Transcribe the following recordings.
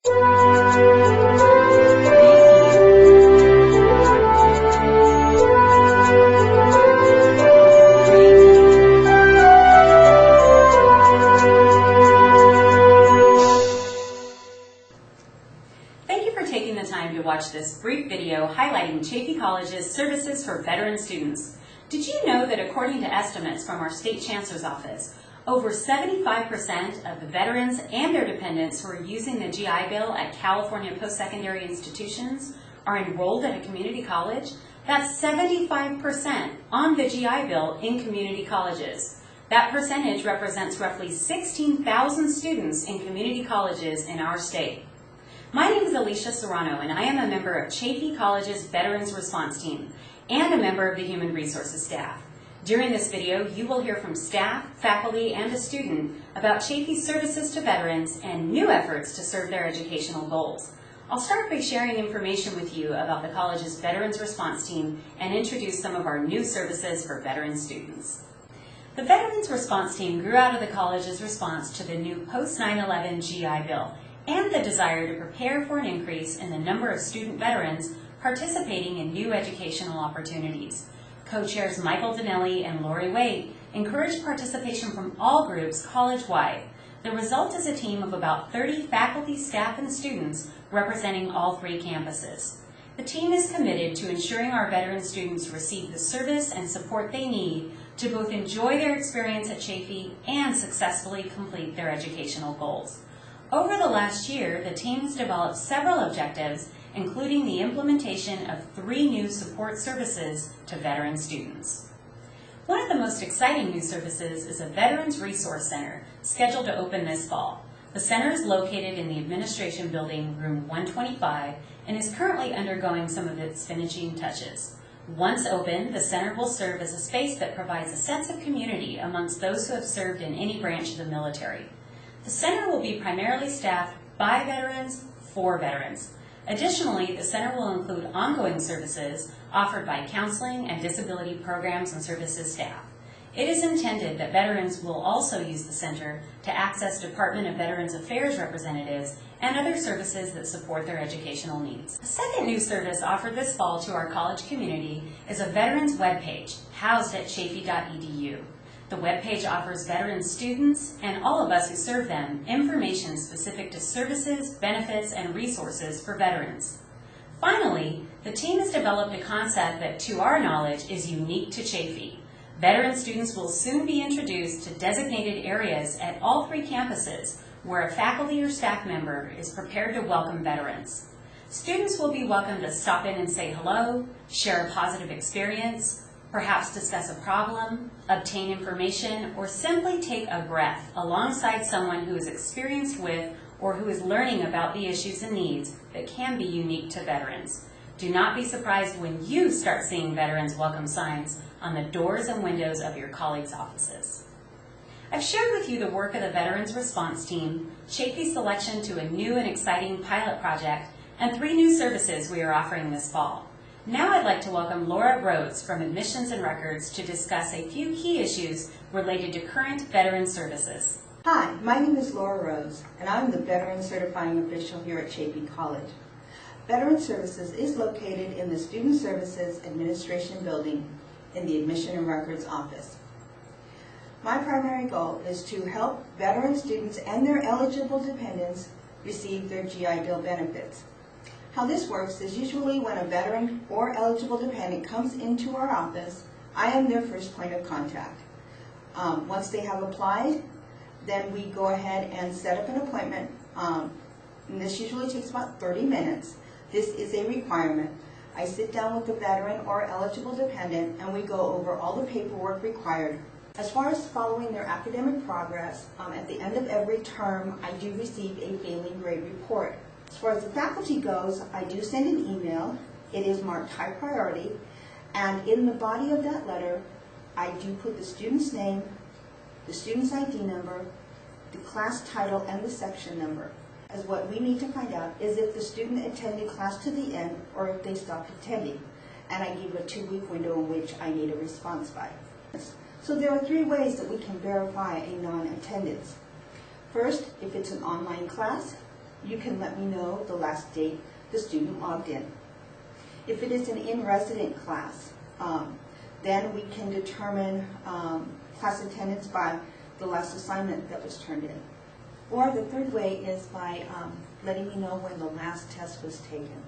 Thank you for taking the time to watch this brief video highlighting Chaffey College's services for veteran students. Did you know that according to estimates from our State Chancellor's Office, over 75% of the veterans and their dependents who are using the GI Bill at California post-secondary institutions are enrolled at a community college? That's 75% on the GI Bill in community colleges. That percentage represents roughly 16,000 students in community colleges in our state. My name is Alicia Serrano, and I am a member of Chaffey College's Veterans Response Team and a member of the Human Resources staff. During this video, you will hear from staff, faculty, and a student about Chaffey's services to veterans and new efforts to serve their educational goals. I'll start by sharing information with you about the college's Veterans Response Team and introduce some of our new services for veteran students. The Veterans Response Team grew out of the college's response to the new post-9/11 GI Bill and the desire to prepare for an increase in the number of student veterans participating in new educational opportunities. Co-chairs Michael Dinelli and Lori Waite encouraged participation from all groups college-wide. The result is a team of about 30 faculty, staff, and students representing all three campuses. The team is committed to ensuring our veteran students receive the service and support they need to both enjoy their experience at Chaffey and successfully complete their educational goals. Over the last year, the team has developed several objectives, including the implementation of 3 new support services to veteran students. One of the most exciting new services is a Veterans Resource Center scheduled to open this fall. The center is located in the Administration Building, room 125, and is currently undergoing some of its finishing touches. Once open, the center will serve as a space that provides a sense of community amongst those who have served in any branch of the military. The center will be primarily staffed by veterans for veterans. Additionally, the center will include ongoing services offered by counseling and disability programs and services staff. It is intended that veterans will also use the center to access Department of Veterans Affairs representatives and other services that support their educational needs. A second new service offered this fall to our college community is a veterans webpage housed at chaffey.edu. The webpage offers veteran students and all of us who serve them information specific to services, benefits, and resources for veterans. Finally, the team has developed a concept that, to our knowledge, is unique to Chaffey. Veteran students will soon be introduced to designated areas at all 3 campuses where a faculty or staff member is prepared to welcome veterans. Students will be welcome to stop in and say hello, share a positive experience, perhaps discuss a problem, obtain information, or simply take a breath alongside someone who is experienced with or who is learning about the issues and needs that can be unique to veterans. Do not be surprised when you start seeing veterans welcome signs on the doors and windows of your colleagues' offices. I've shared with you the work of the Veterans Response Team, Chaffey's selection to a new and exciting pilot project, and 3 new services we are offering this fall. Now I'd like to welcome Laura Rhodes from Admissions and Records to discuss a few key issues related to current veteran services. Hi, my name is Laura Rhodes, and I'm the Veteran Certifying Official here at Chaffey College. Veteran Services is located in the Student Services Administration Building in the Admission and Records Office. My primary goal is to help veteran students and their eligible dependents receive their GI Bill benefits. How this works is usually when a veteran or eligible dependent comes into our office, I am their first point of contact. Once they have applied, then we go ahead and set up an appointment. And this usually takes about 30 minutes. This is a requirement. I sit down with the veteran or eligible dependent and we go over all the paperwork required. As far as following their academic progress, at the end of every term, I do receive a failing grade report. As far as the faculty goes, I do send an email. It is marked high priority, and in the body of that letter, I do put the student's name, the student's ID number, the class title, and the section number. As what we need to find out is if the student attended class to the end or if they stopped attending. And I give a 2-week window in which I need a response by. So there are 3 ways that we can verify a non-attendance. First, if it's an online class, you can let me know the last date the student logged in. If it is an in-resident class, then we can determine class attendance by the last assignment that was turned in. Or the third way is by letting me know when the last test was taken.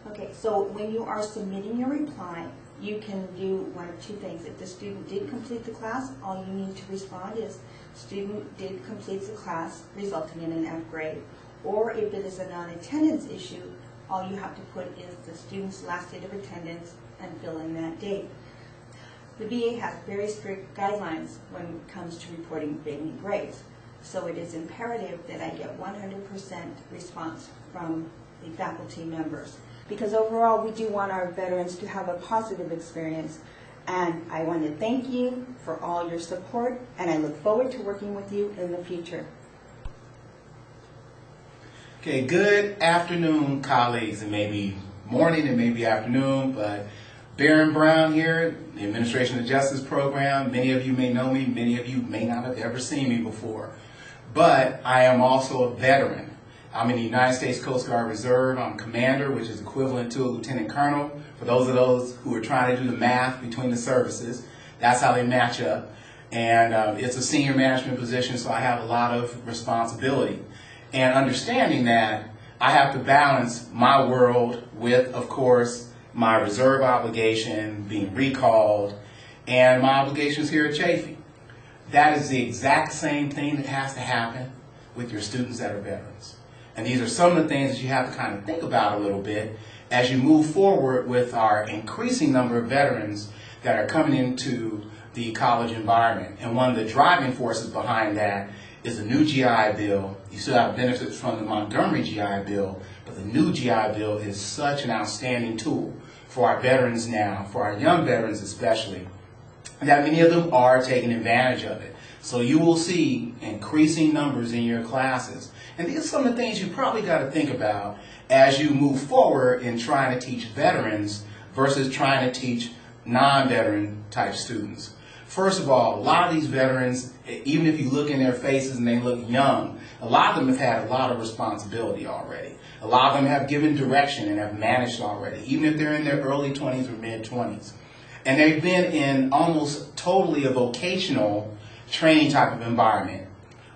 Okay, so when you are submitting your reply, you can do one of two things. If the student did complete the class, all you need to respond is student did complete the class, resulting in an F grade. Or if it is a non-attendance issue, all you have to put is the student's last date of attendance and fill in that date. The VA has very strict guidelines when it comes to reporting failing grades. So it is imperative that I get 100% response from the faculty members. Because overall, we do want our veterans to have a positive experience. And I want to thank you for all your support, and I look forward to working with you in the future. Okay, good afternoon, colleagues. It may be morning, it may be afternoon, but Baron Brown here, the Administration of Justice Program. Many of you may know me, many of you may not have ever seen me before. But I am also a veteran. I'm in the United States Coast Guard Reserve. I'm commander, which is equivalent to a lieutenant colonel. For those of those who are trying to do the math between the services, that's how they match up. And it's a senior management position, so I have a lot of responsibility. And understanding that, I have to balance my world with, of course, my reserve obligation, being recalled, and my obligations here at Chaffey. That is the exact same thing that has to happen with your students that are veterans. And these are some of the things that you have to kind of think about a little bit as you move forward with our increasing number of veterans that are coming into the college environment. And one of the driving forces behind that is the new GI Bill. You still have benefits from the Montgomery GI Bill, but the new GI Bill is such an outstanding tool for our veterans now, for our young veterans especially, that many of them are taking advantage of it. So you will see increasing numbers in your classes. And these are some of the things you probably got to think about as you move forward in trying to teach veterans versus trying to teach non-veteran type students. First of all, a lot of these veterans, even if you look in their faces and they look young, a lot of them have had a lot of responsibility already. A lot of them have given direction and have managed already, even if they're in their early 20s or mid-20s. And they've been in almost totally a vocational training type of environment.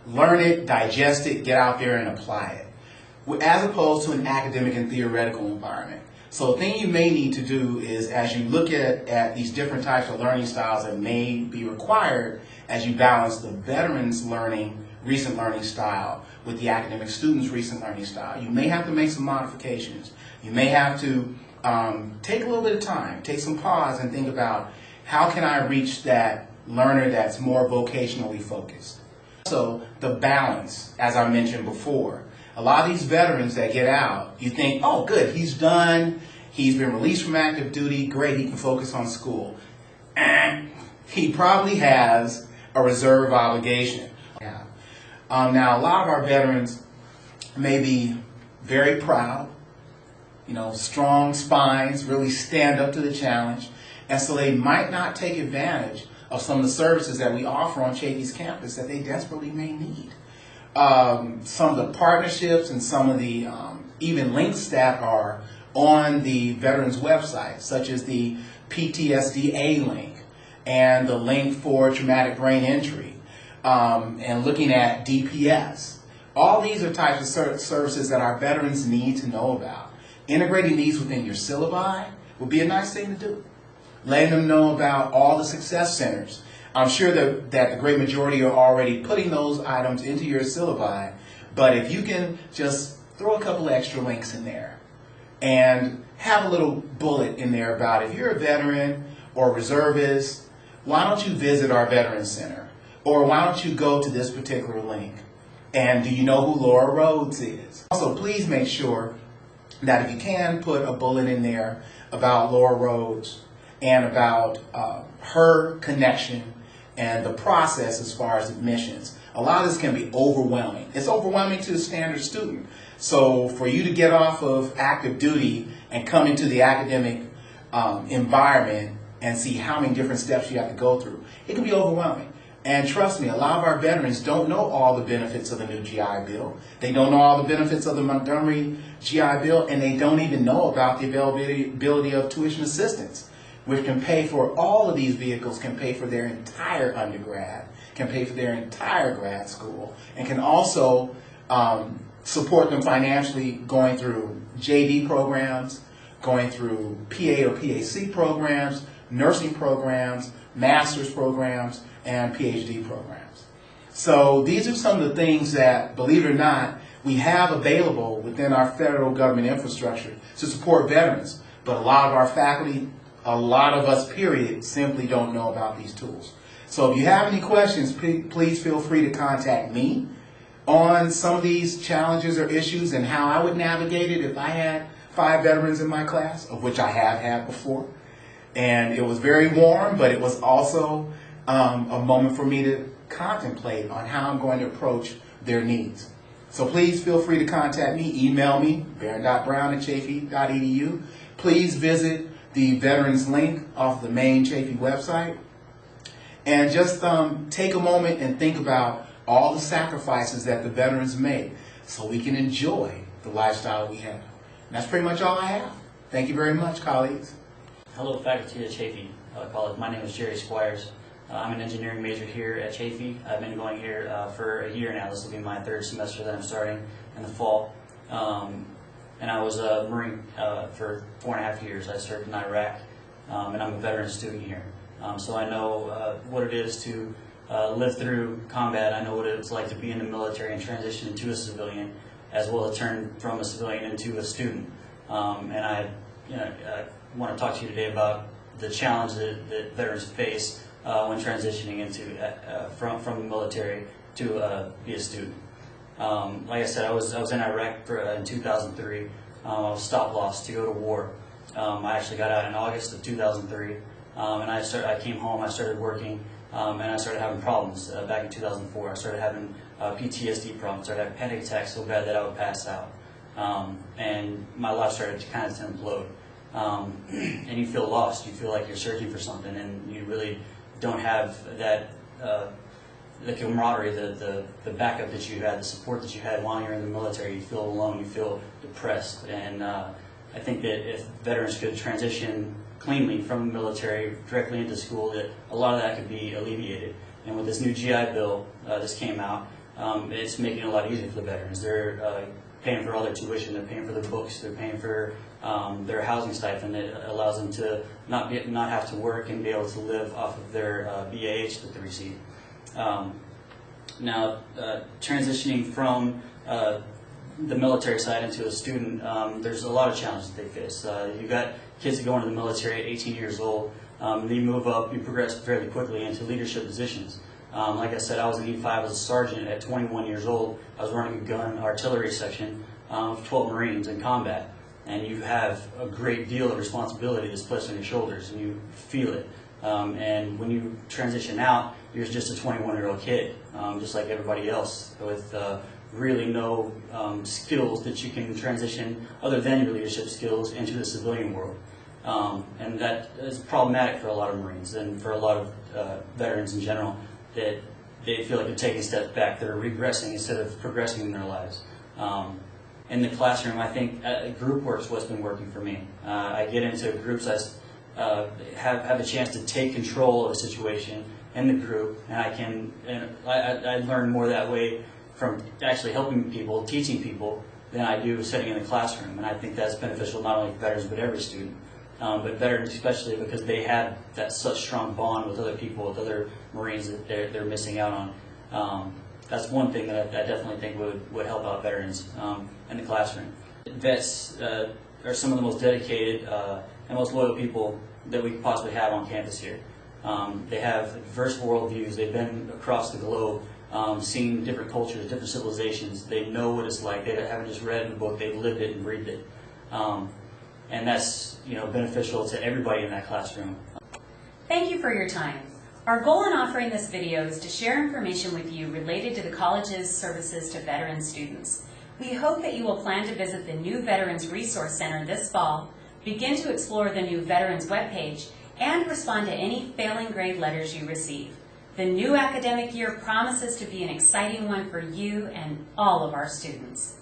Learn it, digest it, get out there and apply it, as opposed to an academic and theoretical environment. So the thing you may need to do is, as you look at these different types of learning styles that may be required as you balance the veterans' recent learning style with the academic students' recent learning style, you may have to make some modifications. You may have to take a little bit of time, take some pause and think about, how can I reach that learner that's more vocationally focused? So the balance, as I mentioned before. A lot of these veterans that get out, you think, oh good, he's done, he's been released from active duty, great, he can focus on school. And he probably has a reserve obligation. Now a lot of our veterans may be very proud, strong spines, really stand up to the challenge, and so they might not take advantage of some of the services that we offer on Chaffey's campus that they desperately may need. Some of the partnerships and some of the even links that are on the veterans website, such as the PTSD-A link and the link for traumatic brain injury, and looking at DPS. All these are types of services that our veterans need to know about. Integrating these within your syllabi would be a nice thing to do. Letting them know about all the success centers. I'm sure that the great majority are already putting those items into your syllabi, but if you can just throw a couple extra links in there and have a little bullet in there about, if you're a veteran or reservist, why don't you visit our Veterans Center? Or why don't you go to this particular link? And do you know who Laura Rhodes is? Also, please make sure that if you can, put a bullet in there about Laura Rhodes and about her connection and the process as far as admissions. A lot of this can be overwhelming. It's overwhelming to the standard student. So for you to get off of active duty and come into the academic environment and see how many different steps you have to go through, it can be overwhelming. And trust me, a lot of our veterans don't know all the benefits of the new GI Bill. They don't know all the benefits of the Montgomery GI Bill, and they don't even know about the availability of tuition assistance, which can pay for all of these vehicles, can pay for their entire undergrad, can pay for their entire grad school, and can also support them financially going through JD programs, going through PA or PAC programs, nursing programs, master's programs, and PhD programs. So these are some of the things that, believe it or not, we have available within our federal government infrastructure to support veterans. But a lot of our faculty, a lot of us, period, simply don't know about these tools. So if you have any questions, please feel free to contact me on some of these challenges or issues and how I would navigate it if I had 5 veterans in my class, of which I have had before. And it was very warm, but it was also a moment for me to contemplate on how I'm going to approach their needs. So please feel free to contact me, email me, baron.brown@chaffey.edu. Please visit the veterans link off the main Chaffey website. And just take a moment and think about all the sacrifices that the veterans made so we can enjoy the lifestyle we have. And that's pretty much all I have. Thank you very much, colleagues. Hello, faculty at Chaffey College. My name is Jerry Squires. I'm an engineering major here at Chaffey. I've been going here for a year now. This will be my 3rd semester that I'm starting in the fall. And I was a Marine for 4.5 years. I served in Iraq, and I'm a veteran student here. So I know what it is to live through combat. I know what it's like to be in the military and transition into a civilian, as well as turn from a civilian into a student. And I want to talk to you today about the challenge that veterans face when transitioning into from the military to be a student. Like I said, I was in Iraq in 2003. I was stop loss to go to war. I actually got out in August of 2003, and I came home. I started working, and I started having problems back in 2004. I started having PTSD problems. I started having panic attacks so bad that I would pass out, and my life started to kind of implode. And you feel lost. You feel like you're searching for something, and you really don't have that the camaraderie, the backup that you had, the support that you had while you're in the military. You feel alone. You feel depressed. And I think that if veterans could transition cleanly from the military directly into school, that a lot of that could be alleviated. And with this new GI Bill this came out, it's making it a lot easier for the veterans. They're paying for all their tuition, they're paying for their books, they're paying for their housing stipend. It allows them to not have to work and be able to live off of their BAH that they receive. Now, transitioning from the military side into a student, there's a lot of challenges that they face. You've got kids that go into the military at 18 years old, they move up, you progress fairly quickly into leadership positions. Like I said, I was in E5 as a sergeant at 21 years old. I was running a gun artillery section of 12 Marines in combat. And you have a great deal of responsibility that's placed on your shoulders, and you feel it. And when you transition out, you're just a 21-year-old kid, just like everybody else, with really no skills that you can transition other than your leadership skills into the civilian world. And that is problematic for a lot of Marines and for a lot of veterans in general, that they feel like they're taking steps back, they're regressing instead of progressing in their lives. In the classroom, I think group work's what's been working for me. I get into groups, I have a chance to take control of a situation in the group, and I learn more that way from actually helping people, teaching people, than I do sitting in the classroom. And I think that's beneficial not only for veterans but every student. But veterans especially, because they have that such strong bond with other people, with other Marines that they're missing out on. That's one thing that I definitely think would help out veterans in the classroom. Vets are some of the most dedicated and most loyal people that we possibly have on campus here. They have diverse worldviews. They've been across the globe, seen different cultures, different civilizations. They know what it's like. They haven't just read it in a book. They've lived it and breathed it. And that's beneficial to everybody in that classroom. Thank you for your time. Our goal in offering this video is to share information with you related to the college's services to veteran students. We hope that you will plan to visit the new Veterans Resource Center this fall, begin to explore the new Veterans webpage, and respond to any failing grade letters you receive. The new academic year promises to be an exciting one for you and all of our students.